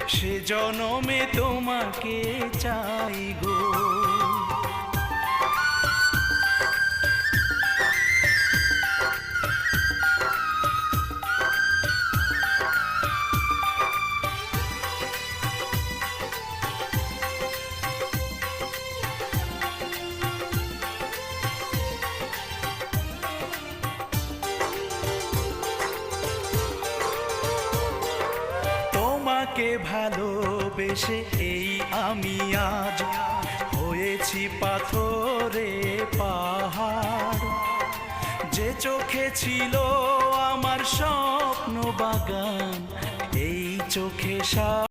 সে জনমে তোমাকে চাই গো। তোমাকে ভালোবেসে এই আমি আজ হয়েছি পাথরে পাহাড়। যে চোখে ছিল আমার স্বপ্ন বাগান, এই চোখে